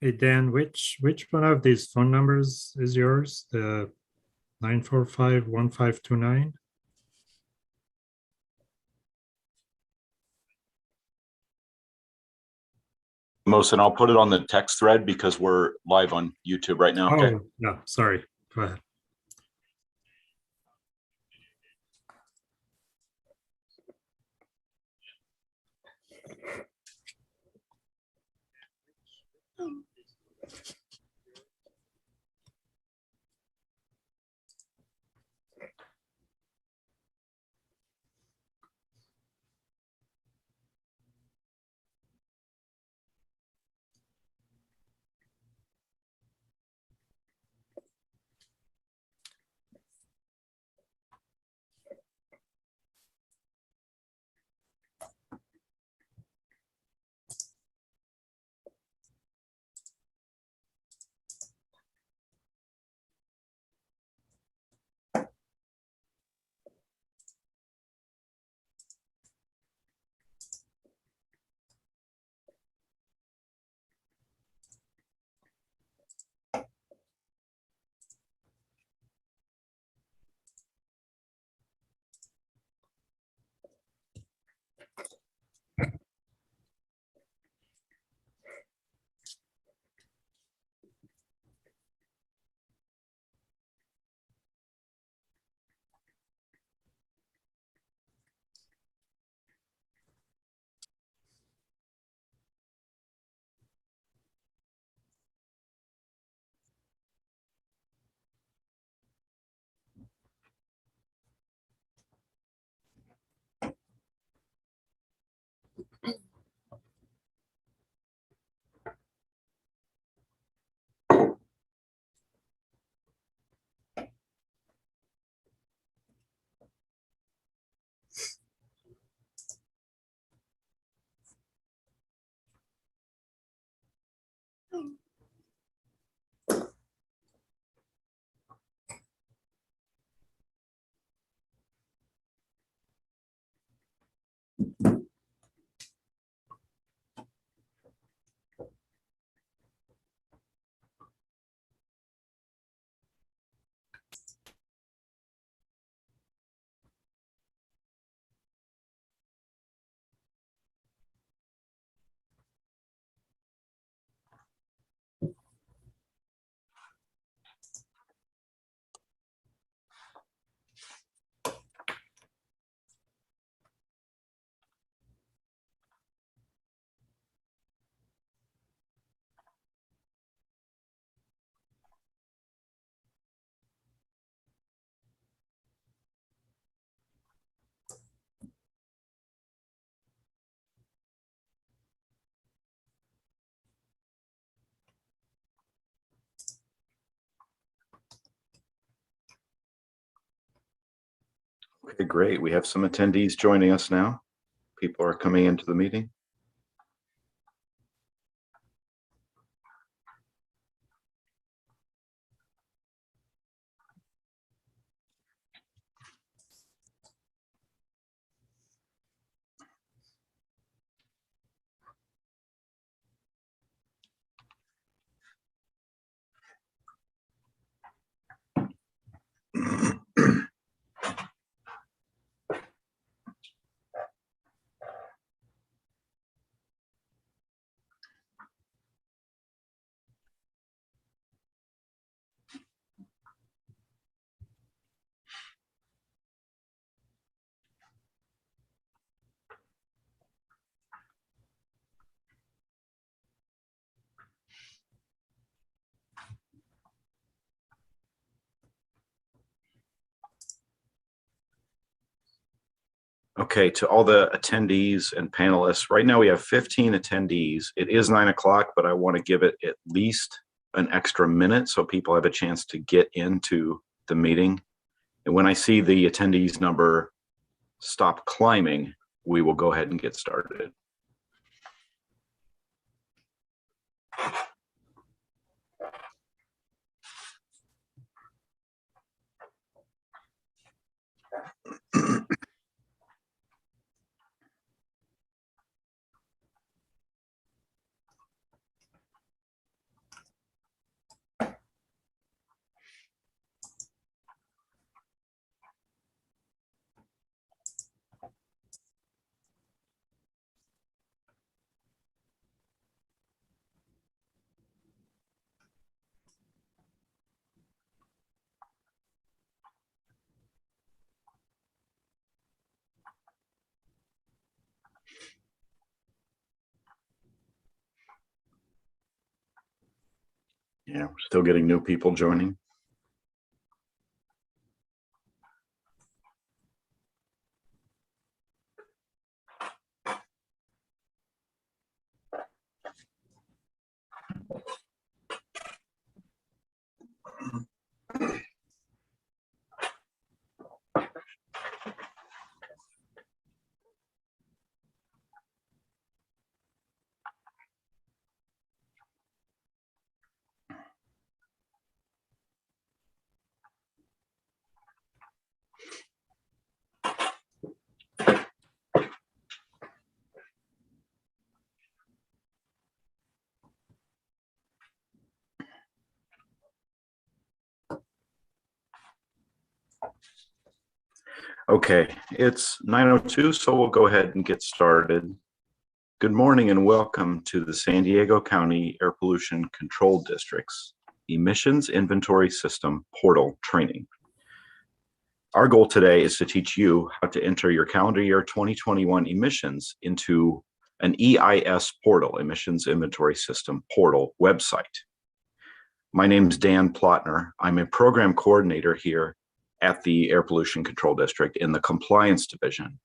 Hey Dan, which one of these phone numbers is yours? The 945-1529? Mohsen, I'll put it on the text thread because we're live on YouTube right now. Okay. Oh, yeah, sorry. Go ahead. Okay, great. We have some attendees joining us now. People are coming into the meeting. Okay, to all the attendees and panelists, right now we have 15 attendees. It is 9 o'clock, but I want to give it at least an extra minute so people have a chance to get into the meeting. And when I see the attendees number stop climbing, we will go ahead and get started. Yeah, we're still getting new people joining. Okay, it's 9:02, so we'll go ahead and get started. Good morning and welcome to the San Diego County Air Pollution Control District's Emissions Inventory System Portal Training. Our goal today is to teach you how to enter your calendar year 2021 emissions into an EIS portal, Emissions Inventory System Portal website. My name is Dan Plotner. I'm a program coordinator here at the Air Pollution Control District in the Compliance Division.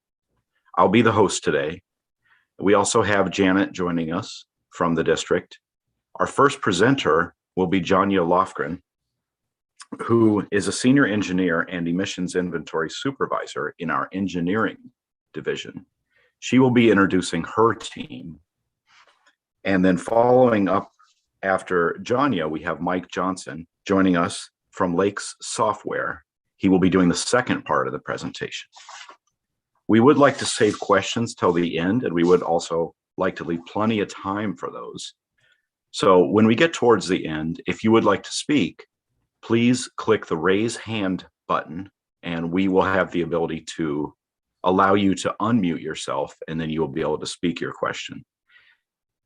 I'll be the host today. We also have Janet joining us from the district. Our first presenter will be Janya Lofgren, who is a senior engineer and emissions inventory supervisor in our engineering division. She will be introducing her team. And then following up after Janya, we have Mike Johnson joining us from Lakes Software. He will be doing the second part of the presentation. We would like to save questions till the end, and we would also like to leave plenty of time for those. So when we get towards the end, if you would like to speak, please click the raise hand button, and we will have the ability to allow you to unmute yourself, and then you will be able to speak your question.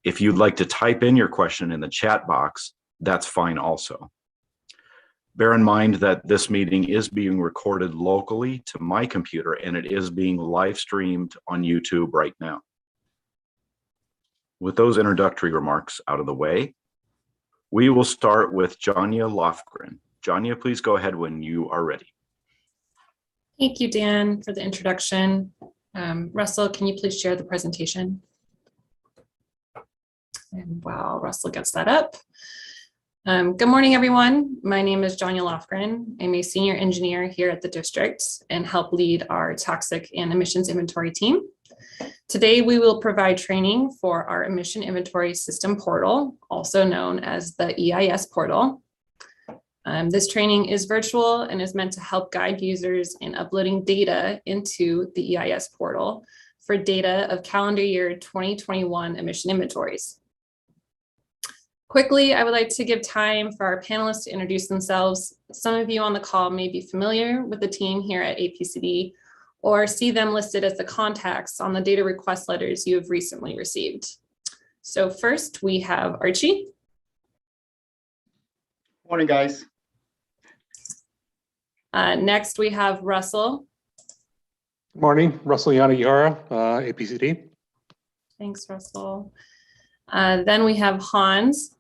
If you'd like to type in your question in the chat box, that's fine also. Bear in mind that this meeting is being recorded locally to my computer, and it is being live streamed on YouTube right now. With those introductory remarks out of the way, we will start with Janya Lofgren. Janya, please go ahead when you are ready. Thank you, Dan, for the introduction. Russell, can you please share the presentation? And while Russell gets that up. Good morning, everyone. My name is Janya Lofgren. I'm a senior engineer here at the district and help lead our toxic and emissions inventory team. Today, we will provide training for our emission inventory system portal, also known as the EIS portal. This training is virtual and is meant to help guide users in uploading data into the EIS portal for data of calendar year 2021 emission inventories. Quickly, I would like to give time for our panelists to introduce themselves. Some of you on the call may be familiar with the team here at APCD or see them listed as the contacts on the data request letters you have recently received. So first we have Archie. Morning, guys. Next we have Russell. Morning, Russell Yanagihara, APCD. Thanks, Russell. Then we have Hans.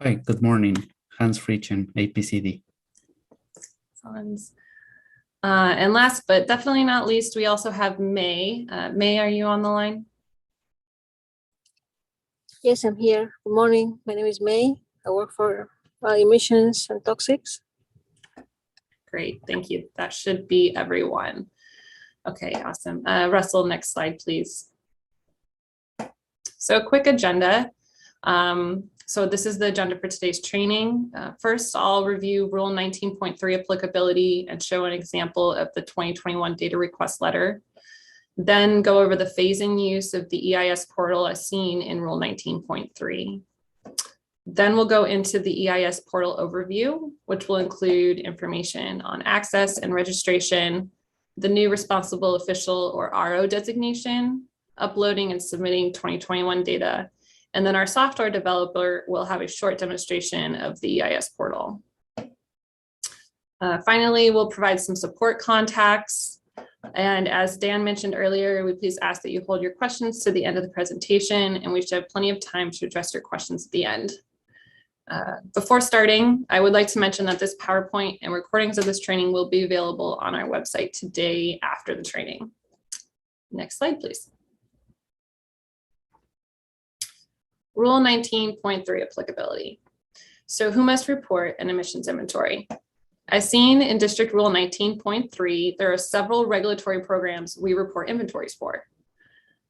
Hi, good morning. Hans Fritzen, APCD. Hans. And last but definitely not least, we also have May. May, are you on the line? Yes, I'm here. Good morning. My name is May. I work for emissions and toxics. Great, thank you. That should be everyone. Okay, awesome. Russell, next slide, please. So a quick agenda. So this is the agenda for today's training. First, I'll review Rule 19.3 applicability and show an example of the 2021 data request letter. Then go over the phase-in use of the EIS portal as seen in Rule 19.3. Then we'll go into the EIS portal overview, which will include information on access and registration, the new responsible official or RO designation, uploading and submitting 2021 data, and then our software developer will have a short demonstration of the EIS portal. Finally, we'll provide some support contacts. And as Dan mentioned earlier, we please ask that you hold your questions to the end of the presentation, and we should have plenty of time to address your questions at the end. Before starting, I would like to mention that this PowerPoint and recordings of this training will be available on our website today after the training. Next slide, please. Rule 19.3 applicability. So who must report an emissions inventory? As seen in District Rule 19.3, there are several regulatory programs we report inventories for.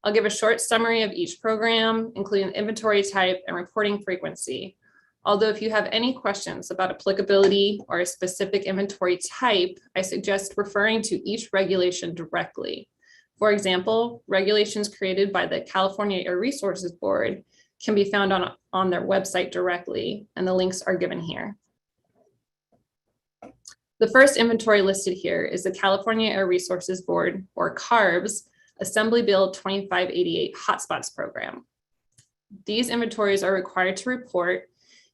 I'll give a short summary of each program, including inventory type and reporting frequency. Although if you have any questions about applicability or a specific inventory type, I suggest referring to each regulation directly. For example, regulations created by the California Air Resources Board can be found on their website directly, and the links are given here. The first inventory listed here is the California Air Resources Board, or CARB's, Assembly Bill 2588 Hotspots Program. These inventories are required to report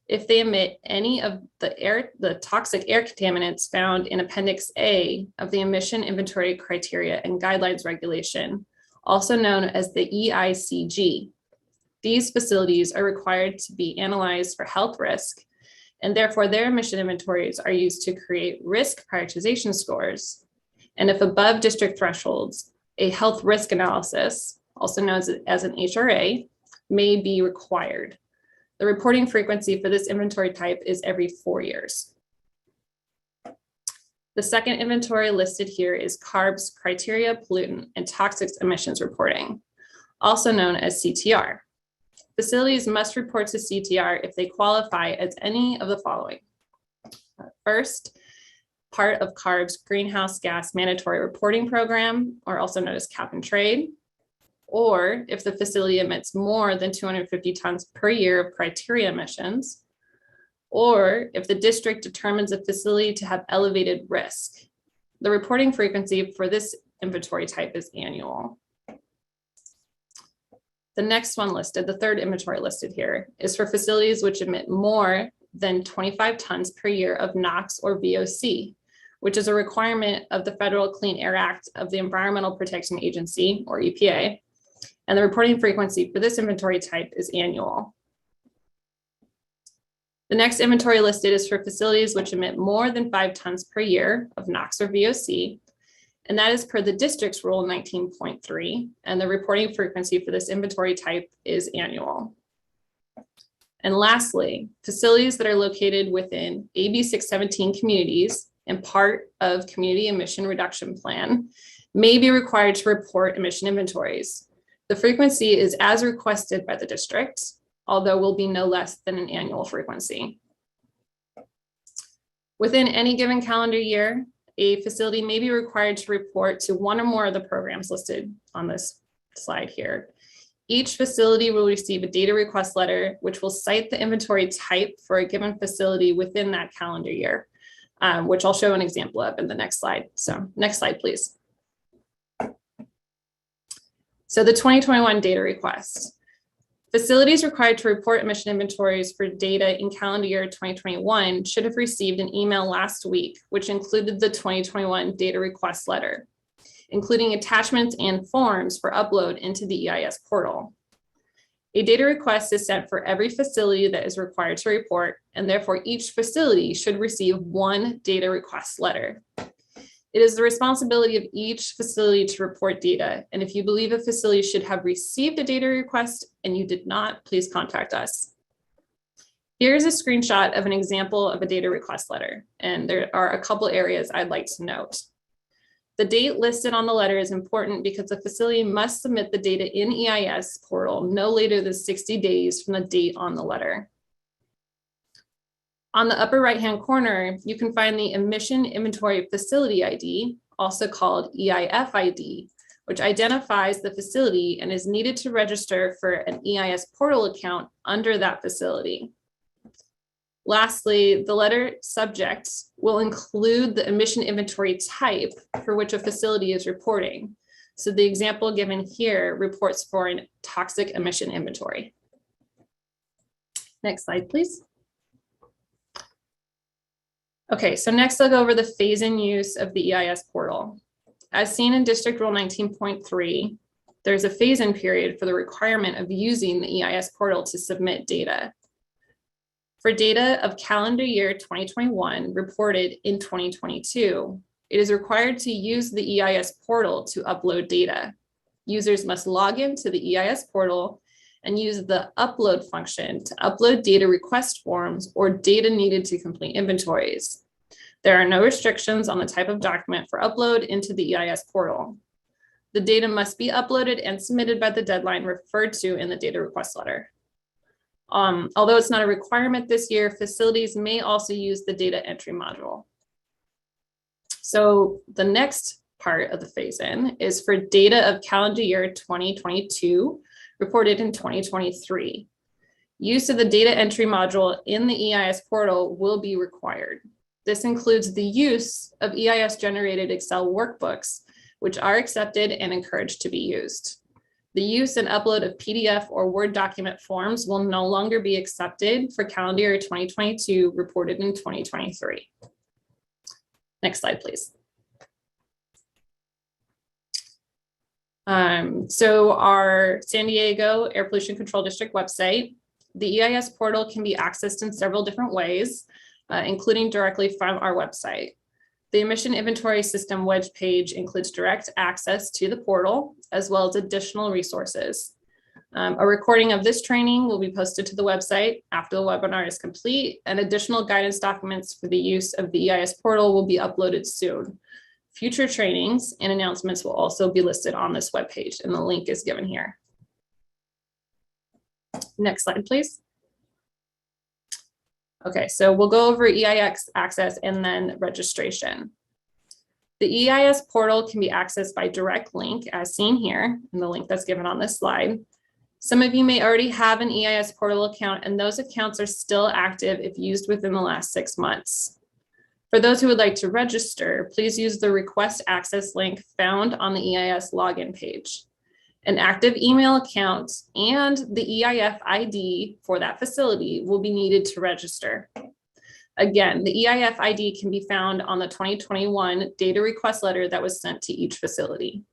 if they emit any of the toxic air contaminants found in Appendix A of the Emission Inventory Criteria and Guidelines Regulation, also known as the EICG. These facilities are required to be analyzed for health risk, and therefore their emission inventories are used to create risk prioritization scores. And if above district thresholds, a health risk analysis, also known as an HRA, may be required. The reporting frequency for this inventory type is every 4 years. The second inventory listed here is CARB's Criteria, Pollutant, and Toxics Emissions Reporting, also known as CTR. Facilities must report to CTR if they qualify as any of the following. First, part of CARB's Greenhouse Gas Mandatory Reporting Program, or also known as Cap and Trade, or if the facility emits more than 250 tons per year of criteria emissions, or if the district determines a facility to have elevated risk. The reporting frequency for this inventory type is annual. The next one listed, the third inventory listed here, is for facilities which emit more than 25 tons per year of NOx or VOC, which is a requirement of the Federal Clean Air Act of the Environmental Protection Agency, or EPA, and the reporting frequency for this inventory type is annual. The next inventory listed is for facilities which emit more than 5 tons per year of NOx or VOC, and that is per the district's Rule 19.3, and the reporting frequency for this inventory type is annual. And lastly, facilities that are located within AB 617 communities and part of Community Emission Reduction Plan may be required to report emission inventories. The frequency is as requested by the district, although will be no less than an annual frequency. Within any given calendar year, a facility may be required to report to one or more of the programs listed on this slide here. Each facility will receive a data request letter, which will cite the inventory type for a given facility within that calendar year, which I'll show an example of in the next slide. So next slide, please. So the 2021 data request. Facilities required to report emission inventories for data in calendar year 2021 should have received an email last week, which included the 2021 data request letter, including attachments and forms for upload into the EIS portal. A data request is sent for every facility that is required to report, and therefore each facility should receive one data request letter. It is the responsibility of each facility to report data. And if you believe a facility should have received a data request and you did not, please contact us. Here's a screenshot of an example of a data request letter. And there are a couple areas I'd like to note. The date listed on the letter is important because the facility must submit the data in EIS portal no later than 60 days from the date on the letter. On the upper right-hand corner, you can find the Emission Inventory Facility ID, also called EIF ID, which identifies the facility and is needed to register for an EIS portal account under that facility. Lastly, the letter subject will include the emission inventory type for which a facility is reporting. So the example given here reports for a toxic emission inventory. Next slide, please. Okay, so next I'll go over the phase-in use of the EIS portal. As seen in District Rule 19.3, there's a phase-in period for the requirement of using the EIS portal to submit data. For data of calendar year 2021 reported in 2022, it is required to use the EIS portal to upload data. Users must log into the EIS portal and use the upload function to upload data request forms or data needed to complete inventories. There are no restrictions on the type of document for upload into the EIS portal. The data must be uploaded and submitted by the deadline referred to in the data request letter. Although it's not a requirement this year, facilities may also use the data entry module. So the next part of the phase-in is for data of calendar year 2022 reported in 2023. Use of the data entry module in the EIS portal will be required. This includes the use of EIS generated Excel workbooks, which are accepted and encouraged to be used. The use and upload of PDF or Word document forms will no longer be accepted for calendar year 2022 reported in 2023. Next slide, please. So our San Diego Air Pollution Control District website, the EIS portal can be accessed in several different ways, including directly from our website. The emission inventory system web page includes direct access to the portal, as well as additional resources. A recording of this training will be posted to the website after the webinar is complete, and additional guidance documents for the use of the EIS portal will be uploaded soon. Future trainings and announcements will also be listed on this webpage, and the link is given here. Next slide, please. Okay, so we'll go over EIS access and then registration. The EIS portal can be accessed by direct link as seen here in the link that's given on this slide. Some of you may already have an EIS portal account, and those accounts are still active if used within the last 6 months. For those who would like to register, please use the request access link found on the EIS login page. An active email account and the EIF ID for that facility will be needed to register. Again, the EIF ID can be found on the 2021 data request letter that was sent to each facility.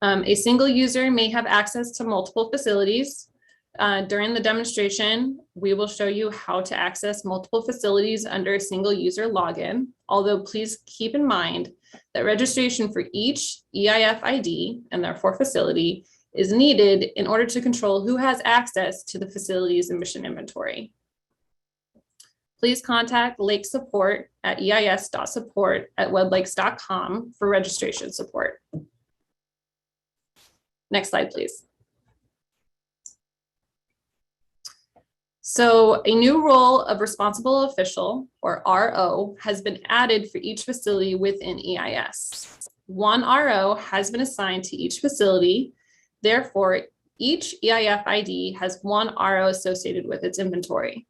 A single user may have access to multiple facilities. During the demonstration, we will show you how to access multiple facilities under a single user login, although please keep in mind that registration for each EIF ID and therefore facility is needed in order to control who has access to the facility's emission inventory. Please contact Lake Support at eis.support@weblakes.com for registration support. Next slide, please. So a new role of responsible official, or RO, has been added for each facility within EIS. One RO has been assigned to each facility. Therefore, each EIF ID has one RO associated with its inventory.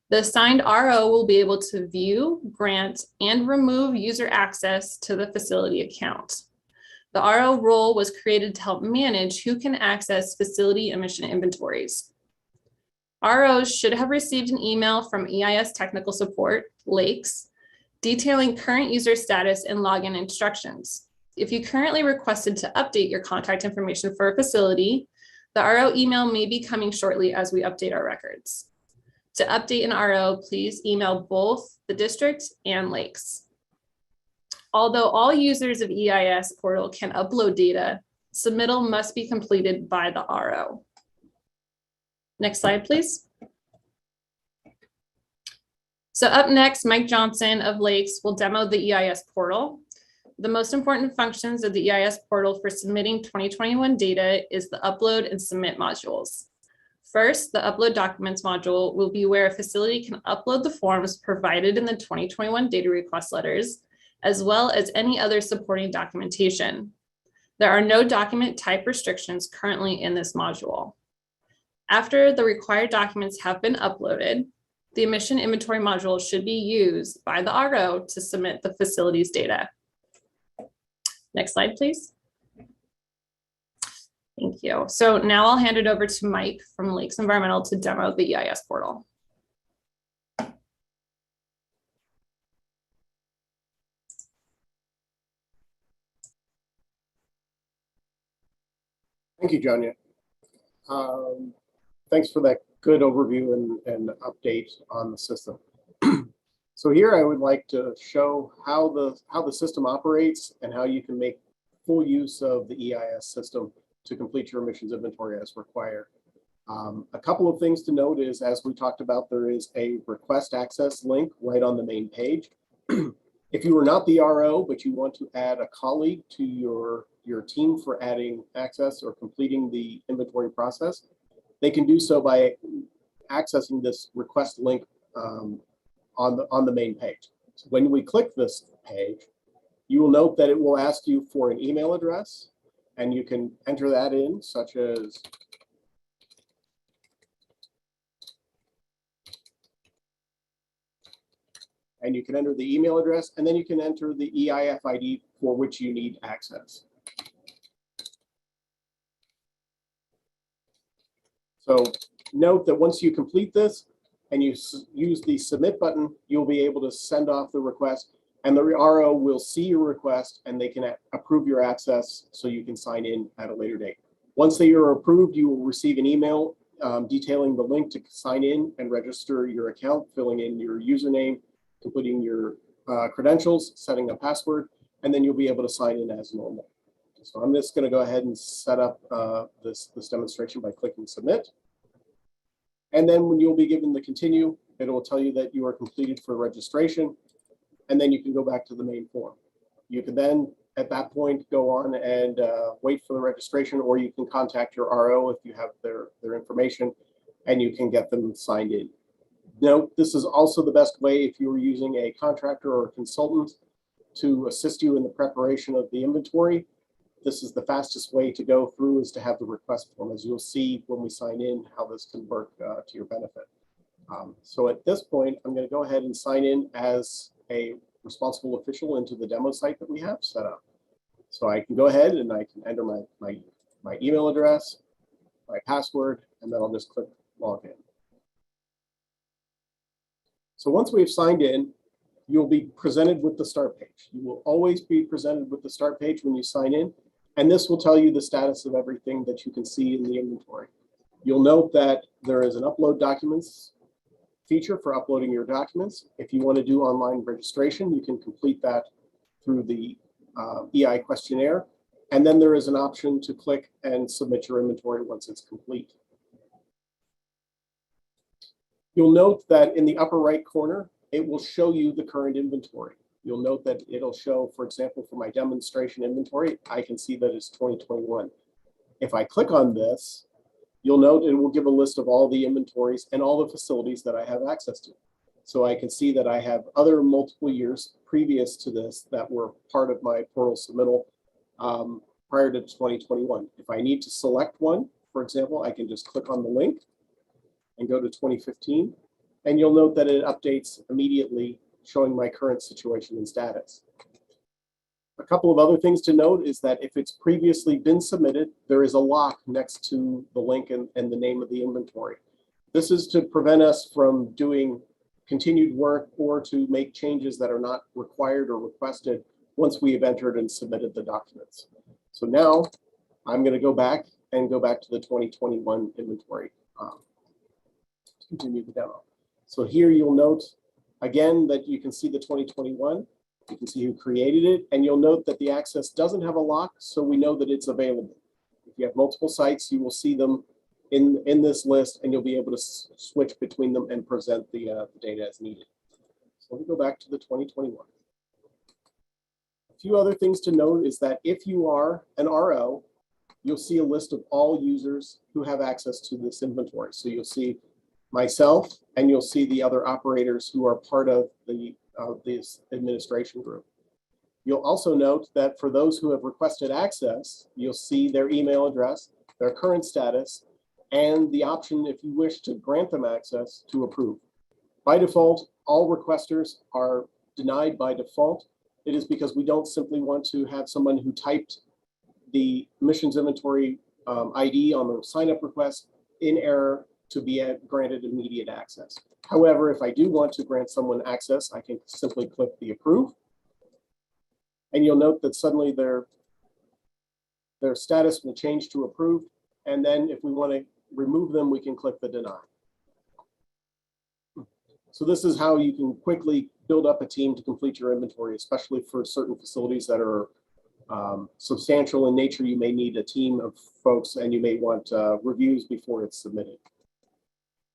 The assigned RO will be able to view, grant, and remove user access to the facility account. The RO role was created to help manage who can access facility emission inventories. ROs should have received an email from EIS Technical Support, Lakes, detailing current user status and login instructions. If you currently requested to update your contact information for a facility, the RO email may be coming shortly as we update our records. To update an RO, please email both the district and Lakes. Although all users of EIS portal can upload data, submittal must be completed by the RO. Next slide, please. So up next, Mike Johnson of Lakes will demo the EIS portal. The most important functions of the EIS portal for submitting 2021 data is the upload and submit modules. First, the upload documents module will be where a facility can upload the forms provided in the 2021 data request letters, as well as any other supporting documentation. There are no document type restrictions currently in this module. After the required documents have been uploaded, the emission inventory module should be used by the RO to submit the facility's data. Next slide, please. Thank you. So now I'll hand it over to Mike from Lakes Environmental to demo the EIS portal. Thank you, Janya. Thanks for that good overview and update on the system. So here I would like to show how the system operates and how you can make full use of the EIS system to complete your emissions inventory as required. A couple of things to note is, as we talked about, there is a request access link right on the main page. If you are not the RO, but you want to add a colleague to your team for adding access or completing the inventory process, they can do so by accessing this request link on the main page. So when we click this page, you will note that it will ask you for an email address, and you can enter that in, such as and you can enter the email address, and then you can enter the EIF ID for which you need access. So note that once you complete this and you use the submit button, you'll be able to send off the request, and the RO will see your request and they can approve your access so you can sign in at a later date. Once they are approved, you will receive an email detailing the link to sign in and register your account, filling in your username, completing your credentials, setting a password, and then you'll be able to sign in as normal. So I'm just going to go ahead and set up this demonstration by clicking submit. And then when you'll be given the continue, it will tell you that you are completed for registration, and then you can go back to the main form. You can then, at that point, go on and wait for the registration, or you can contact your RO if you have their information, and you can get them signed in. Now, this is also the best way if you are using a contractor or a consultant to assist you in the preparation of the inventory. This is the fastest way to go through, is to have the request form, as you'll see when we sign in how this can work to your benefit. So at this point, I'm going to go ahead and sign in as a responsible official into the demo site that we have set up. So I can go ahead and I can enter my email address, my password, and then I'll just click log in. So once we've signed in, you'll be presented with the start page. You will always be presented with the start page when you sign in, and this will tell you the status of everything that you can see in the inventory. You'll note that there is an upload documents feature for uploading your documents. If you want to do online registration, you can complete that through the EI questionnaire, and then there is an option to click and submit your inventory once it's complete. You'll note that in the upper right corner, it will show you the current inventory. You'll note that it'll show, for example, for my demonstration inventory, I can see that it's 2021. If I click on this, you'll note it will give a list of all the inventories and all the facilities that I have access to. So I can see that I have other multiple years previous to this that were part of my portal submittal prior to 2021. If I need to select one, for example, I can just click on the link and go to 2015, and you'll note that it updates immediately, showing my current situation and status. A couple of other things to note is that if it's previously been submitted, there is a lock next to the link and the name of the inventory. This is to prevent us from doing continued work or to make changes that are not required or requested once we have entered and submitted the documents. So now I'm going to go back to the 2021 inventory. Continue the demo. So here you'll note again that you can see the 2021, You can see who created it, and you'll note that the access doesn't have a lock, so we know that it's available. If you have multiple sites, you will see them in this list, and you'll be able to switch between them and present the data as needed. So let me go back to the 2021. A few other things to note is that if you are an RO, you'll see a list of all users who have access to this inventory. So you'll see myself, and you'll see the other operators who are part of this administration group. You'll also note that for those who have requested access, you'll see their email address, their current status, and the option, if you wish to grant them access, to approve. By default, all requesters are denied by default. It is because we don't simply want to have someone who typed the emissions inventory ID on the sign-up request in error to be granted immediate access. However, if I do want to grant someone access, I can simply click the approve. And you'll note that suddenly their status will change to approved. And then if we want to remove them, we can click the deny. So this is how you can quickly build up a team to complete your inventory, especially for certain facilities that are substantial in nature. You may need a team of folks, and you may want reviews before it's submitted.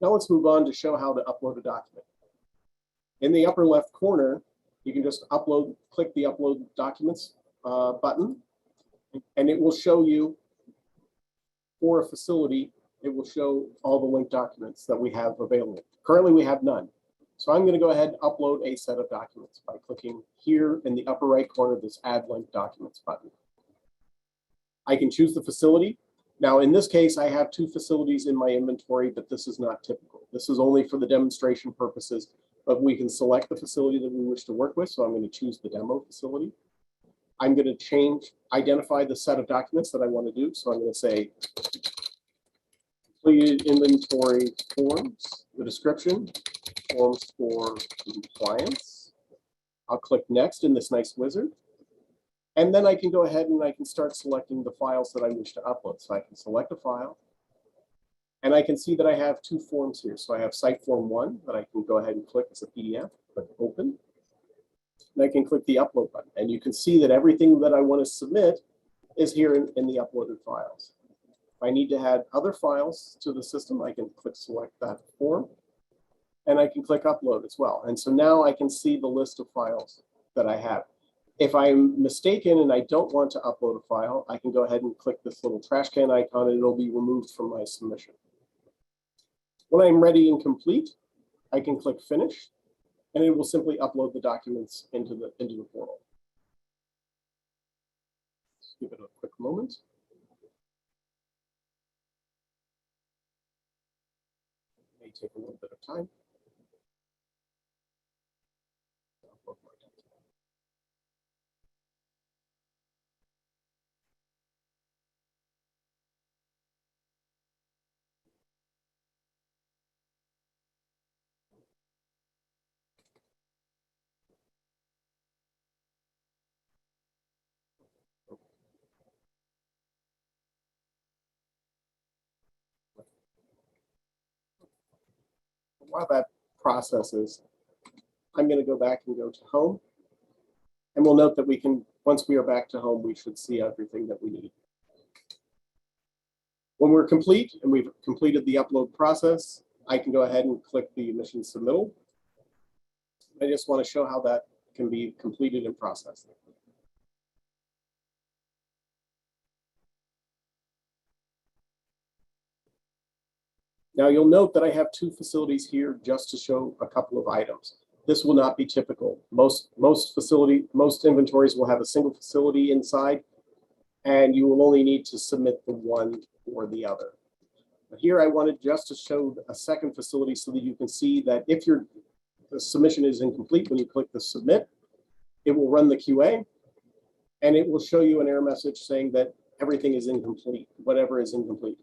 Now let's move on to show how to upload a document. In the upper left corner, you can just click the upload documents button, and it will show you for a facility, it will show all the linked documents that we have available. Currently, we have none. So I'm going to go ahead and upload a set of documents by clicking here in the upper right corner, this Add Link Documents button. I can choose the facility. Now, in this case, I have 2 facilities in my inventory, but this is not typical. This is only for the demonstration purposes, but we can select the facility that we wish to work with. So I'm going to choose the demo facility. I'm going to identify the set of documents that I want to do. So I'm going to say completed inventory forms, the description, forms for compliance. I'll click next in this nice wizard. And then I can go ahead and I can start selecting the files that I wish to upload. So I can select a file, and I can see that I have 2 forms here. So I have site form 1 that I can go ahead and click as a PDF, click open. And I can click the upload button. And you can see that everything that I want to submit is here in the uploaded files. If I need to add other files to the system, I can click select that form, and I can click upload as well. And so now I can see the list of files that I have. If I'm mistaken and I don't want to upload a file, I can go ahead and click this little trash can icon, and it'll be removed from my submission. When I'm ready and complete, I can click finish, and it will simply upload the documents into the portal. Let's give it a quick moment. It may take a little bit of time. While that processes, I'm going to go back and go to home. And we'll note that we can, once we are back to home, we should see everything that we need. When we're complete and we've completed the upload process, I can go ahead and click the emissions submittal. I just want to show how that can be completed and processed. Now you'll note that I have 2 facilities here just to show a couple of items. This will not be typical. Most inventories will have a single facility inside, and you will only need to submit the one or the other. But here I wanted just to show a second facility so that you can see that if the submission is incomplete, when you click the submit, it will run the QA, and it will show you an error message saying that everything is incomplete, whatever is incomplete.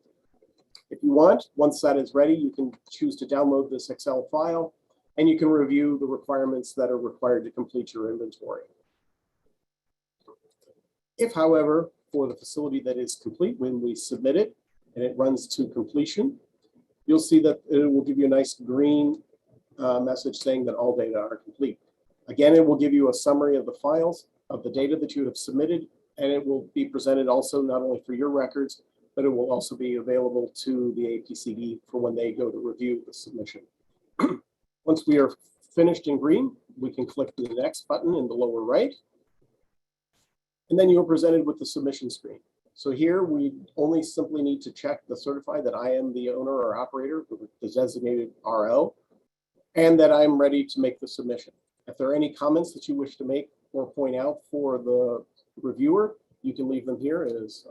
If you want, once that is ready, you can choose to download this Excel file, and you can review the requirements that are required to complete your inventory. If, however, for the facility that is complete, when we submit it and it runs to completion, you'll see that it will give you a nice green message saying that all data are complete. Again, it will give you a summary of the files, of the data that you have submitted, and it will be presented also not only for your records, but it will also be available to the APCD for when they go to review the submission. Once we are finished in green, we can click the next button in the lower right, and then you're presented with the submission screen. So here we only simply need to check the certify that I am the owner or operator, the designated RO, and that I'm ready to make the submission. If there are any comments that you wish to make or point out for the reviewer, you can leave them here as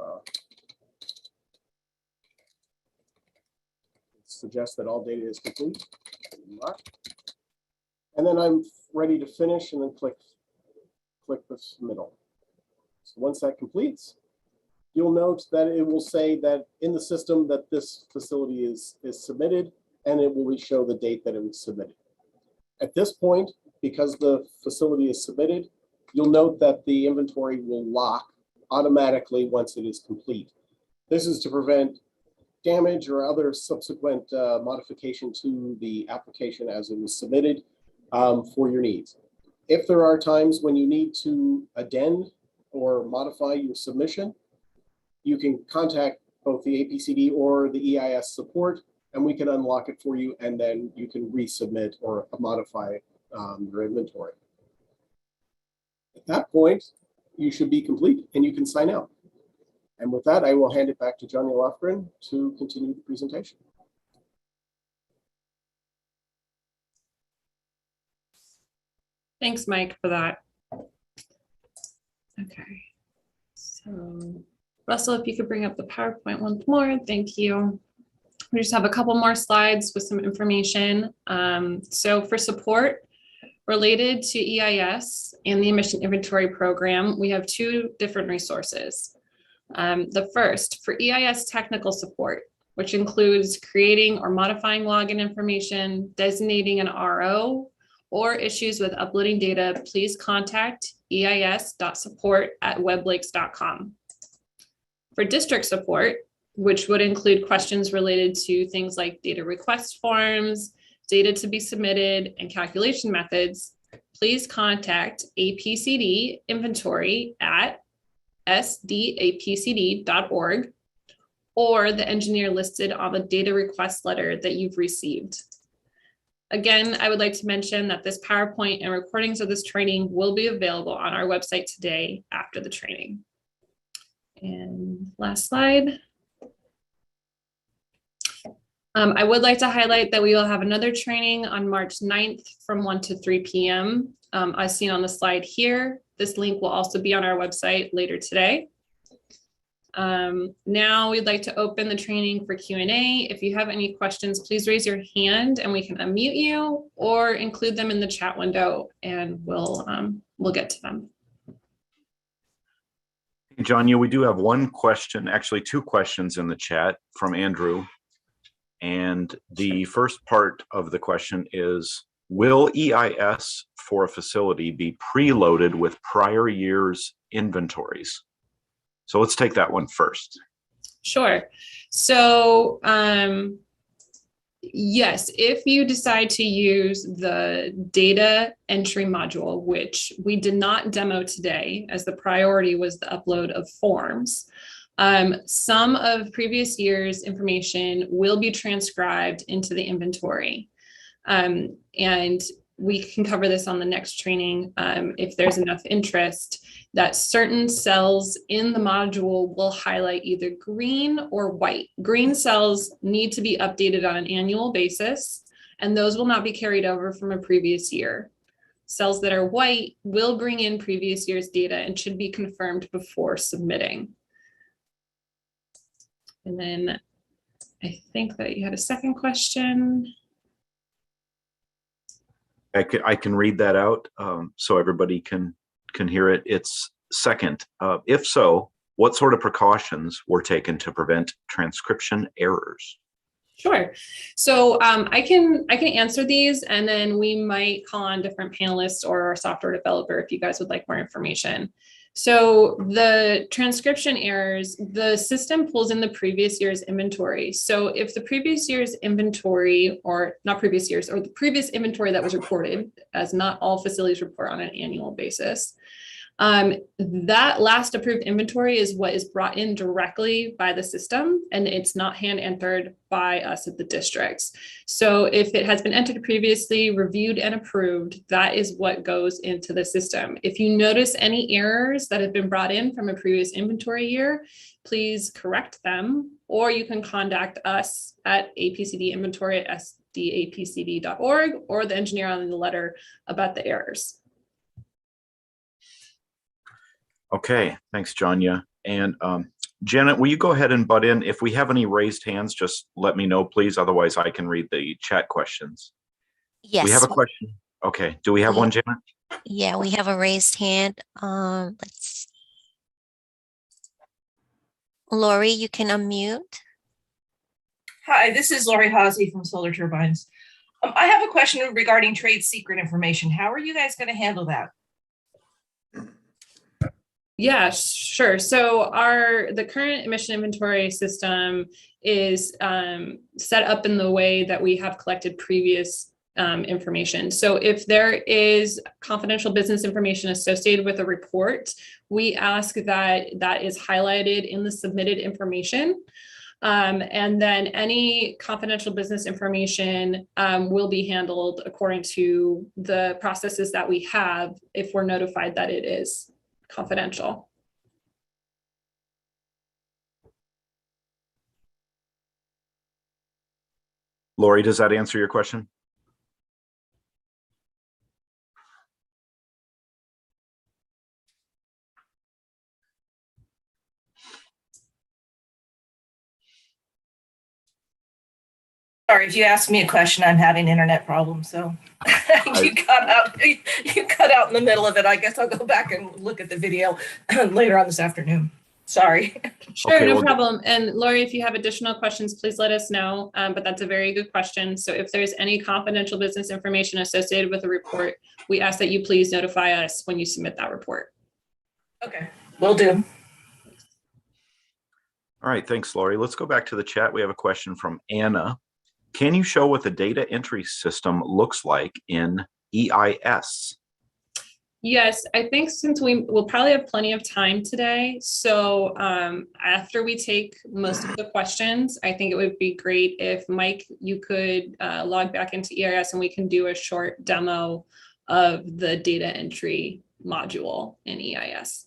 suggest that all data is complete. And then I'm ready to finish and then click the submittal. So once that completes, you'll note that it will say that in the system that this facility is submitted, and it will show the date that it was submitted. At this point, because the facility is submitted, you'll note that the inventory will lock automatically once it is complete. This is to prevent damage or other subsequent modification to the application as it was submitted for your needs. If there are times when you need to addend or modify your submission, you can contact both the APCD or the EIS support, and we can unlock it for you, and then you can resubmit or modify your inventory. At that point, you should be complete and you can sign out. And with that, I will hand it back to Johnny Lofgren to continue the presentation. Thanks, Mike, for that. Okay, so Russell, if you could bring up the PowerPoint once more, thank you. We just have a couple more slides with some information. So for support related to EIS and the emission inventory program, we have two different resources. The first, for EIS technical support, which includes creating or modifying login information, designating an RO, or issues with uploading data, please contact eis.support@weblakes.com. For district support, which would include questions related to things like data request forms, data to be submitted, and calculation methods, please contact APCD inventory at sdapcd.org or the engineer listed on the data request letter that you've received. Again, I would like to mention that this PowerPoint and recordings of this training will be available on our website today after the training. And last slide. I would like to highlight that we will have another training on March 9th from 1 to 3 p.m. As seen on the slide here. This link will also be on our website later today. Now we'd like to open the training for Q&A. If you have any questions, please raise your hand and we can unmute you or include them in the chat window and we'll get to them. John, we do have one question, actually two questions in the chat from Andrew. And the first part of the question is, will EIS for a facility be preloaded with prior year's inventories? So let's take that one first. Sure. So yes, if you decide to use the data entry module, which we did not demo today as the priority was the upload of forms, some of previous year's information will be transcribed into the inventory. And we can cover this on the next training if there's enough interest, that certain cells in the module will highlight either green or white. Green cells need to be updated on an annual basis, and those will not be carried over from a previous year. Cells that are white will bring in previous year's data and should be confirmed before submitting. And then I think that you had a second question. I can read that out so everybody can hear it. It's second. If so, what sort of precautions were taken to prevent transcription errors? Sure. So I can answer these, and then we might call on different panelists or our software developer if you guys would like more information. So the transcription errors, the system pulls in the previous year's inventory. So if the previous year's inventory, or not previous years, or the previous inventory that was reported, as not all facilities report on an annual basis, that last approved inventory is what is brought in directly by the system, and it's not hand entered by us at the districts. So if it has been entered previously, reviewed and approved, that is what goes into the system. If you notice any errors that have been brought in from a previous inventory year, please correct them, or you can contact us at apcdinventory@sdapcd.org, or the engineer on the letter about the errors. Okay, thanks, Janya. And Janet, will you go ahead and butt in? If we have any raised hands, just let me know, please. Otherwise, I can read the chat questions. Yes. We have a question. Okay, do we have one, Janet? Yeah, we have a raised hand. Let's see. Lori, you can unmute. Hi, this is Lori Hawsey from Solar Turbines. I have a question regarding trade secret information. How are you guys going to handle that? Yeah, sure. So the current emission inventory system is set up in the way that we have collected previous information. So if there is confidential business information associated with a report, we ask that that is highlighted in the submitted information. And then any confidential business information will be handled according to the processes that we have if we're notified that it is confidential. Lori, does that answer your question? Sorry, if you ask me a question, I'm having internet problems, so you cut out in the middle of it. I guess I'll go back and look at the video later on this afternoon. Sorry. Sure, Okay, no well, problem. And Lori, if you have additional questions, please let us know. But that's a very good question. So if there's any confidential business information associated with a report, we ask that you please notify us when you submit that report. Okay, will do. All right, thanks, Lori. Let's go back to the chat. We have a question from Anna. Can you show what the data entry system looks like in EIS? Yes, I think since we'll probably have plenty of time today. So after we take most of the questions, I think it would be great if Mike, you could log back into EIS and we can do a short demo of the data entry module in EIS.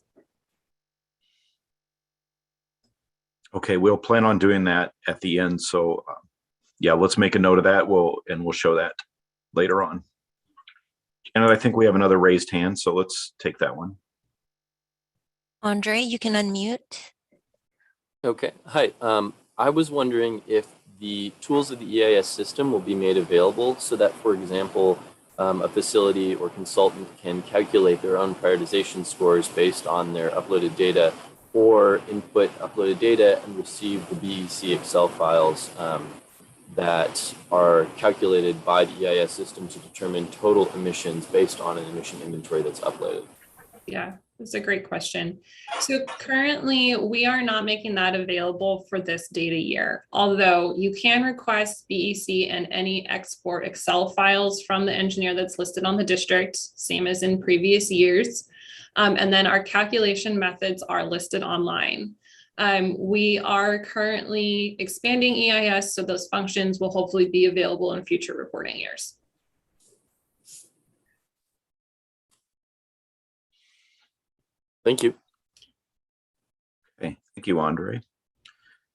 Okay, we'll plan on doing that at the end. So yeah, let's make a note of that. We'll show that later on. And I think we have another raised hand, so let's take that one. Andre, you can unmute. Okay, hi. I was wondering if the tools of the EIS system will be made available so that, for example, a facility or consultant can calculate their own prioritization scores based on their uploaded data, or input uploaded data and receive the BEC Excel files that are calculated by the EIS system to determine total emissions based on an emission inventory that's uploaded. Yeah, that's a great question. So currently we are not making that available for this data year, although you can request BEC and any export Excel files from the engineer that's listed on the district, same as in previous years. And then our calculation methods are listed online. We are currently expanding EIS, so those functions will hopefully be available in future reporting years. Thank you. Okay, thank you, Andre.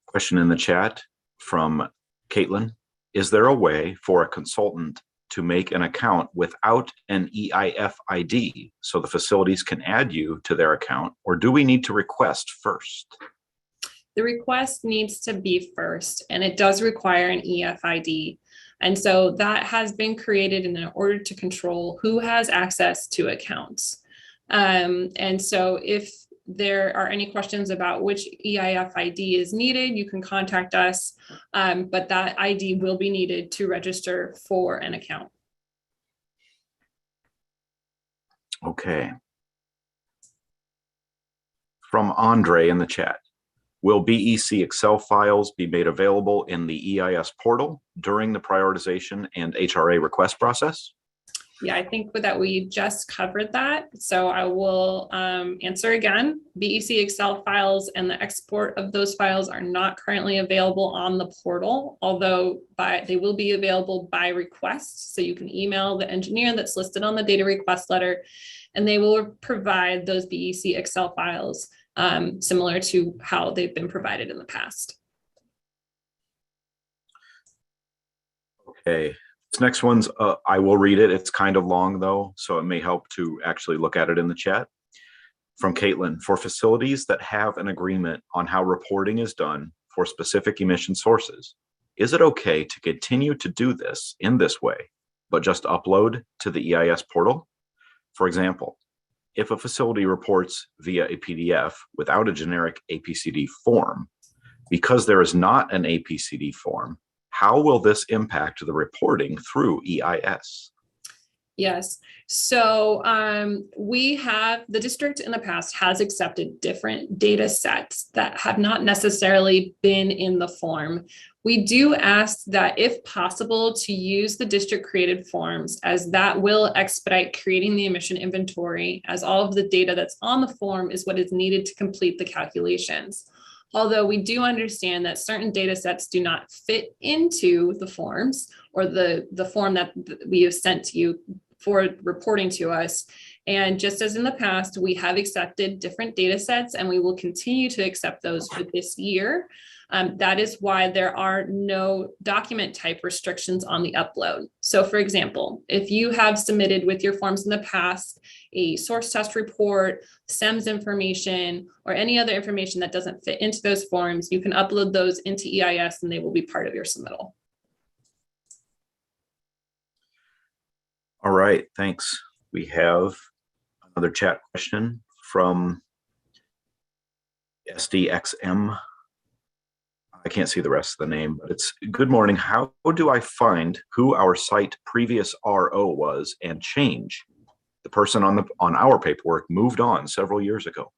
Question in the chat from Caitlin. Is there a way for a consultant to make an account without an EIF ID so the facilities can add you to their account, or do we need to request first? The request needs to be first, and it does require an EIF ID. And so that has been created in order to control who has access to accounts. And so if there are any questions about which EIF ID is needed, you can contact us, but that ID will be needed to register for an account. Okay. From Andre in the chat. Will BEC Excel files be made available in the EIS portal during the prioritization and HRA request process? Yeah, I think that we just covered that. So I will answer again. BEC Excel files and the export of those files are not currently available on the portal, although they will be available by request. So you can email the engineer that's listed on the data request letter, and they will provide those BEC Excel files similar to how they've been provided in the past. Okay. This next one's, I will read it. It's kind of long though, so it may help to actually look at it in the chat. From Caitlin, for facilities that have an agreement on how reporting is done for specific emission sources, is it okay to continue to do this in this way, but just upload to the EIS portal? For example, if a facility reports via a PDF without a generic APCD form, because there is not an APCD form, how will this impact the reporting through EIS? Yes, so the district in the past has accepted different data sets that have not necessarily been in the form. We do ask that if possible to use the district created forms, as that will expedite creating the emission inventory, as all of the data that's on the form is what is needed to complete the calculations. Although we do understand that certain data sets do not fit into the forms or the form that we have sent to you for reporting to us. And just as in the past, we have accepted different data sets and we will continue to accept those for this year. That is why there are no document type restrictions on the upload. So for example, if you have submitted with your forms in the past, a source test report, SEMS information, or any other information that doesn't fit into those forms, you can upload those into EIS and they will be part of your submittal. All right, thanks. We have another chat question from SDXM. I can't see the rest of the name, but it's, good morning. How do I find who our site previous RO was and change? The person on our paperwork moved on several years ago.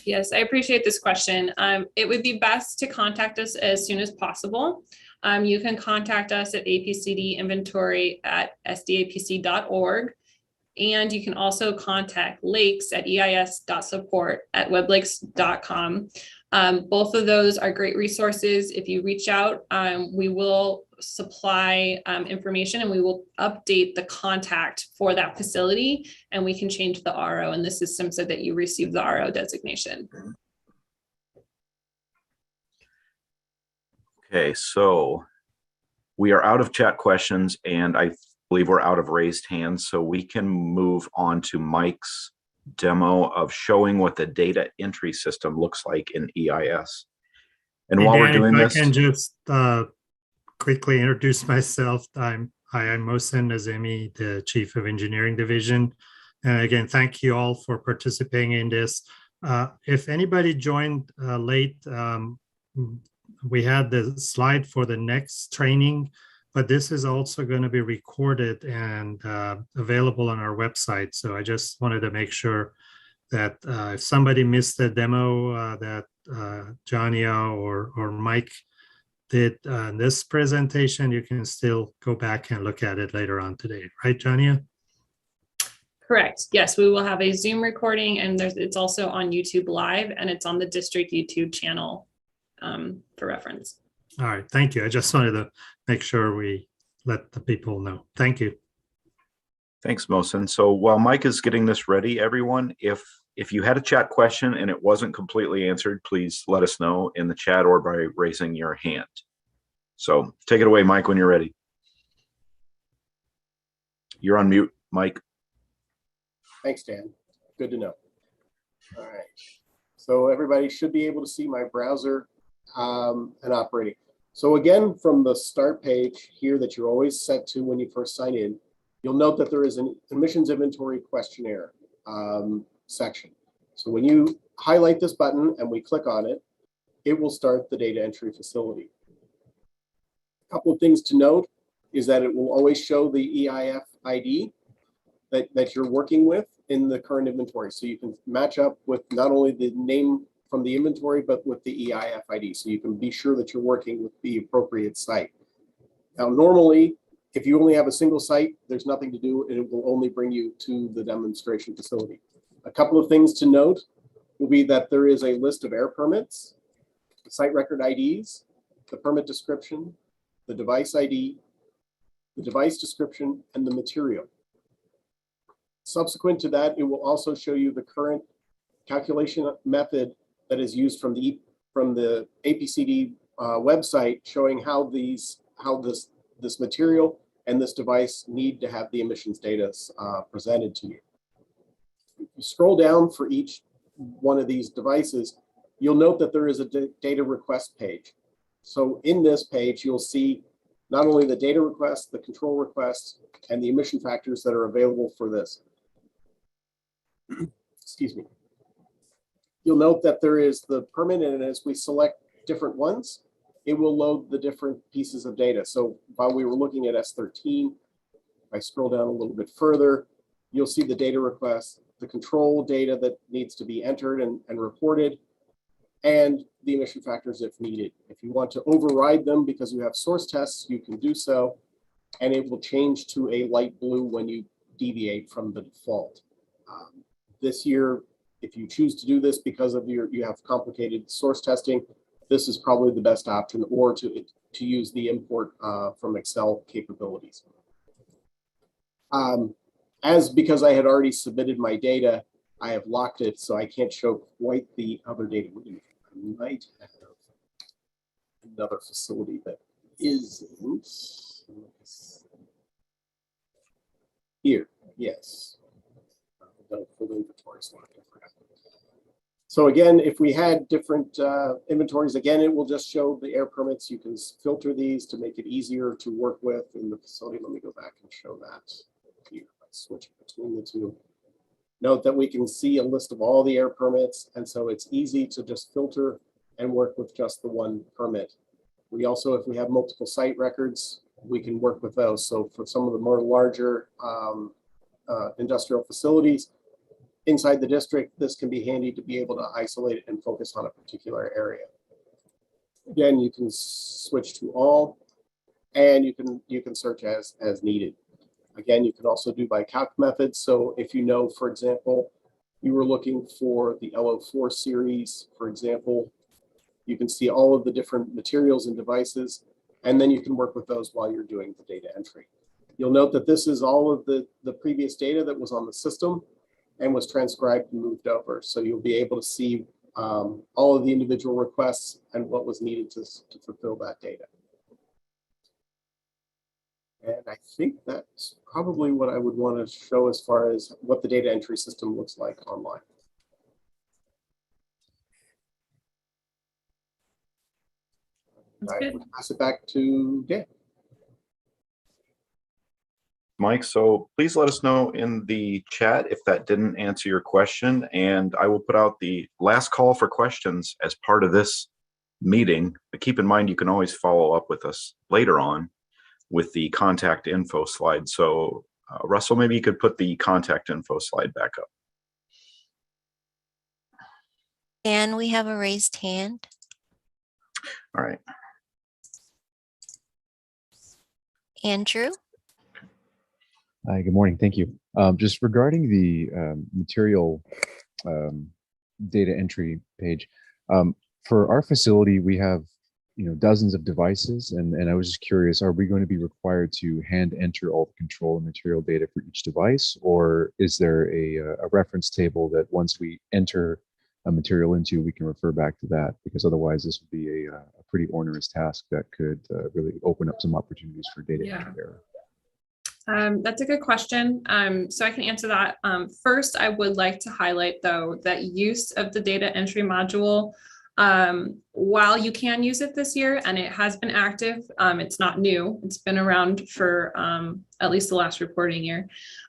Yes, I appreciate this question. It would be best to contact us as soon as possible. You can contact us at apcdinventory@sdapc.org. And you can also contact Lakes at eis.support@weblakes.com. Both of those are great resources. If you reach out, we will supply information and we will update the contact for that facility and we can change the RO in the system so that you receive the RO designation. Okay, so we are out of chat questions and I believe we're out of raised hands, so we can move on to Mike's demo of showing what the data entry system looks like in EIS. And while we're doing this, I can just quickly introduce myself. I am Mohsen Nazemi, the Chief of Engineering Division. And again, thank you all for participating in this. If anybody joined late, we had the slide for the next training, but this is also going to be recorded and available on our website. So I just wanted to make sure that if somebody missed the demo that Jania or Mike did this presentation, you can still go back and look at it later on today. Right, Jania? Correct. Yes, we will have a Zoom recording and it's also on YouTube Live and it's on the district YouTube channel for reference. All right, thank you. I just wanted to make sure we let the people know. Thank you. thanks, Mohsen. So while Mike is getting this ready, everyone, if you had a chat question and it wasn't completely answered, please let us know in the chat or by raising your hand. So take it away, Mike, when you're ready. You're on mute, Mike. Thanks, Dan. Good to know. All right. So everybody should be able to see my browser and operating. So again, from the start page here that you're always set to when you first sign in, you'll note that there is an emissions inventory questionnaire section. So when you highlight this button and we click on it, it will start the data entry facility. A couple of things to note is that it will always show the EIF ID that you're working with. in the current inventory. So you can match up with not only the name from the inventory, but with the EIF ID. So you can be sure that you're working with the appropriate site. Now, normally, if you only have a single site, there's nothing to do, and it will only bring you to the demonstration facility. A couple of things to note will be that there is a list of air permits, the site record IDs, the permit description, the device ID, the device description, and the material. Subsequent to that, it will also show you the current calculation method that is used from the APCD website, showing how this material and this device need to have the emissions data presented to you. If you scroll down for each one of these devices, you'll note that there is a data request page. So in this page, you'll see not only the data request, the control requests, and the emission factors that are available for this. Excuse me. You'll note that there is the permit, and as we select different ones, it will load the different pieces of data. So while we were looking at S13, if I scroll down a little bit further, you'll see the data request, the control data that needs to be entered and reported, and the emission factors if needed. If you want to override them because you have source tests, you can do so, and it will change to a light blue when you deviate from the default. This year, if you choose to do this because of you have complicated source testing, this is probably the best option, or to use the import from Excel capabilities. Because I had already submitted my data, I have locked it, so I can't show quite the other data. I might have another facility that isn't here. Yes. Full inventory slot. So again, if we had different inventories, again, it will just show the air permits. You can filter these to make it easier to work with in the facility. Let me go back and show that here. Switch between the two. Note that we can see a list of all the air permits, and so it's easy to just filter and work with just the one permit. We also, if we have multiple site records, we can work with those. So for some of the more larger industrial facilities inside the district, this can be handy to be able to isolate it and focus on a particular area. Again, you can switch to all, and you can search as needed. Again, you can also do by calc methods. So if you know, for example, you were looking for the LO4 series, for example, you can see all of the different materials and devices, and then you can work with those while you're doing the data entry. You'll note that this is all of the previous data that was on the system and was transcribed and moved over. So you'll be able to see all of the individual requests and what was needed to fulfill that data. And I think that's probably what I would want to show as far as what the data entry system looks like online. I would pass it back to Dan. Mike, so please let us know in the chat if that didn't answer your question, and I will put out the last call for questions as part of this meeting. But keep in mind, you can always follow up with us later on with the contact info slide. So Russell, maybe you could put the contact info slide back up. And we have a raised hand. All right. Andrew? Hi, good morning. Thank you. Just regarding the material data entry page, for our facility, we have dozens of devices, and I was just curious, are we going to be required to hand enter all the control and material data for each device, or is there a reference table that once we enter a material into, we can refer back to that? Because otherwise this would be a pretty onerous task that could really open up some opportunities for data entry error. That's a good question. So I can answer that. First, I would like to highlight, though, that use of the data entry module, while you can use it this year and it has been active, it's not new. It's been around for at least the last reporting year.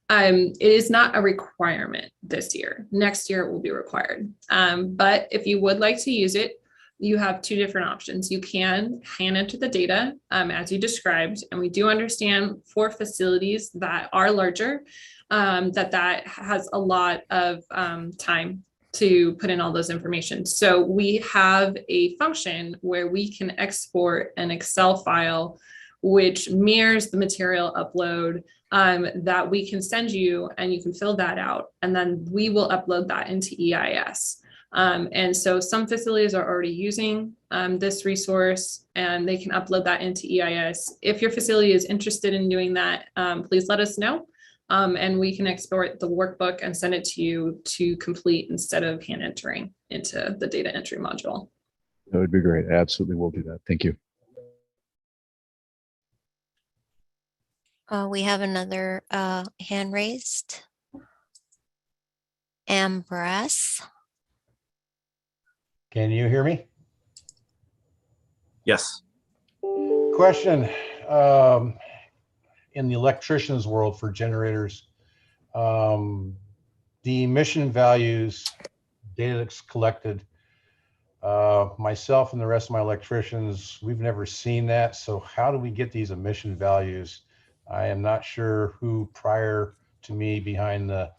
It is not a requirement this year. Next year it will be required. But if you would like to use it, you have two different options. You can hand enter the data as you described, and we do understand for facilities that are larger, that has a lot of time to put in all those information. So we have a function where we can export an Excel file which mirrors the material upload that we can send you, and you can fill that out, and then we will upload that into EIS. And so some facilities are already using this resource, and they can upload that into EIS. If your facility is interested in doing that, please let us know. And we can export the workbook and send it to you to complete instead of hand entering into the data entry module. That would be great. Absolutely, we'll do that. Thank you. We have another hand raised. Ambrose. Can you hear me? Yes. Question. In the electrician's world for generators, the emission values data that's collected, myself and the rest of my electricians, we've never seen that. So how do we get these emission values? I am not sure who prior to me behind the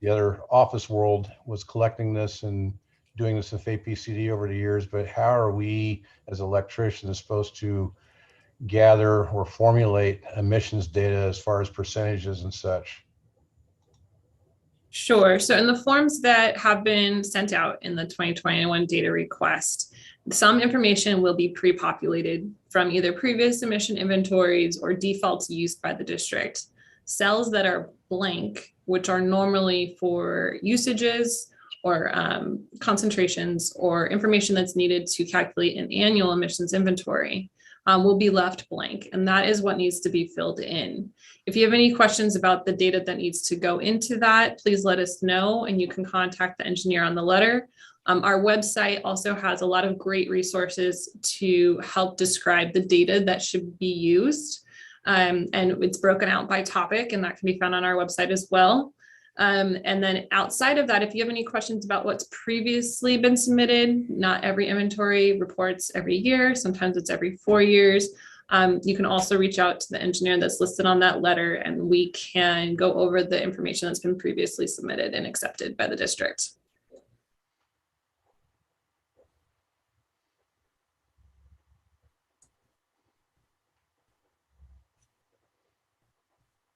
other office world was collecting this and doing this with APCD over the years, but how are we as electricians supposed to gather or formulate emissions data as far as percentages and such? Sure. So in the forms that have been sent out in the 2021 data request, some information will be pre-populated from either previous emission inventories or defaults used by the district. Cells that are blank, which are normally for usages or concentrations or information that's needed to calculate an annual emissions inventory, will be left blank, and that is what needs to be filled in. If you have any questions about the data that needs to go into that, please let us know, and you can contact the engineer on the letter. Our website also has a lot of great resources to help describe the data that should be used, and it's broken out by topic, and that can be found on our website as well. And then outside of that, if you have any questions about what's previously been submitted, not every inventory reports every year, sometimes it's every 4 years. You can also reach out to the engineer that's listed on that letter, and we can go over the information that's been previously submitted and accepted by the district.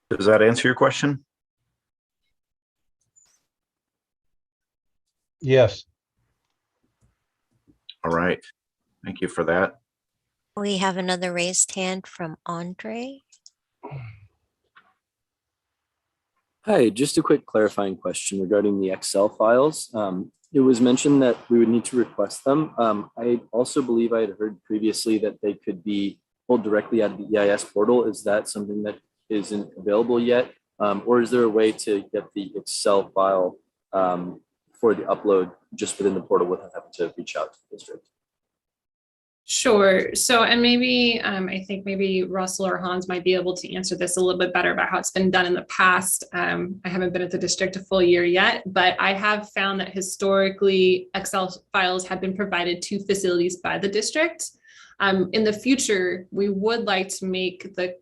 Does that answer your question? Yes. All right. Thank you for that. We have another raised hand from Andre. Hi, just a quick clarifying question regarding the Excel files. It was mentioned that we would need to request them. I also believe I had heard previously that they could be pulled directly out of the EIS portal. Is that something that isn't available yet? Or is there a way to get the Excel file for the upload just within the portal without having to reach out to the district? Sure. So, and maybe, I think maybe Russell or Hans might be able to answer this a little bit better about how it's been done in the past. I haven't been at the district a full year yet, but I have found that historically Excel files have been provided to facilities by the district. In the future, we would like to make the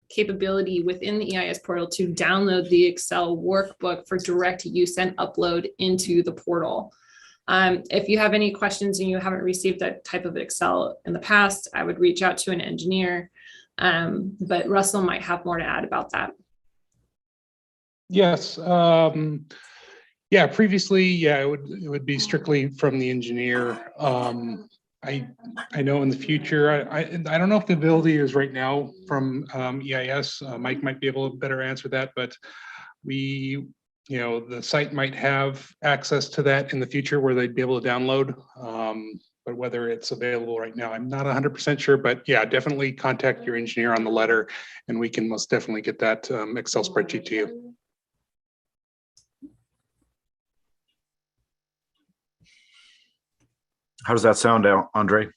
capability within the EIS portal to download the Excel workbook for direct use and upload into the portal. If you have any questions and you haven't received that type of Excel in the past, I would reach out to an engineer, but Russell might have more to add about that. Yes. Yeah, previously, it would be strictly from the engineer. I know in the future, I don't know if the ability is right now from EIS. Mike might be able to better answer that, but the site might have access to that in the future where they'd be able to download. But whether it's available right now, I'm not 100% sure. But yeah, definitely contact your engineer on the letter, and we can most definitely get that Excel spreadsheet to you. How does that sound, Andre?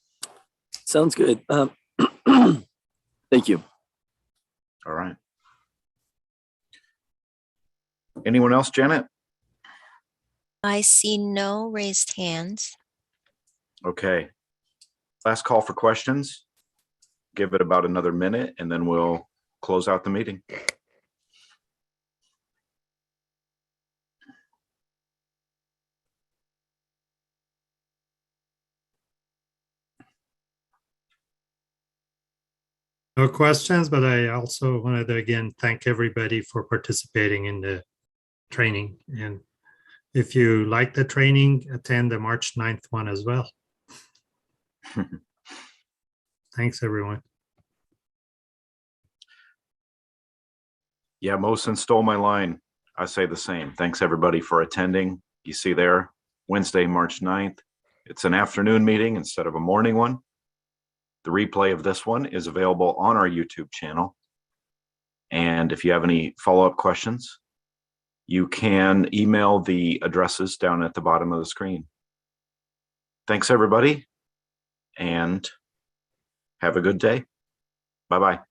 Sounds good. Thank you. All right. Anyone else, Janet? I see no raised hands. Okay. Last call for questions. Give it about another minute and then we'll close out the meeting. No questions, but I also wanted to again thank everybody for participating in the training. And if you like the training, attend the March 9th one as well. Thanks, everyone. Yeah, Mosin stole my line. I say the same. Thanks everybody for attending. You see there, Wednesday, March 9th. It's an afternoon meeting instead of a morning one. The replay of this one is available on our YouTube channel. And if you have any follow-up questions, you can email the addresses down at the bottom of the screen. Thanks everybody, and have a good day. Bye-bye.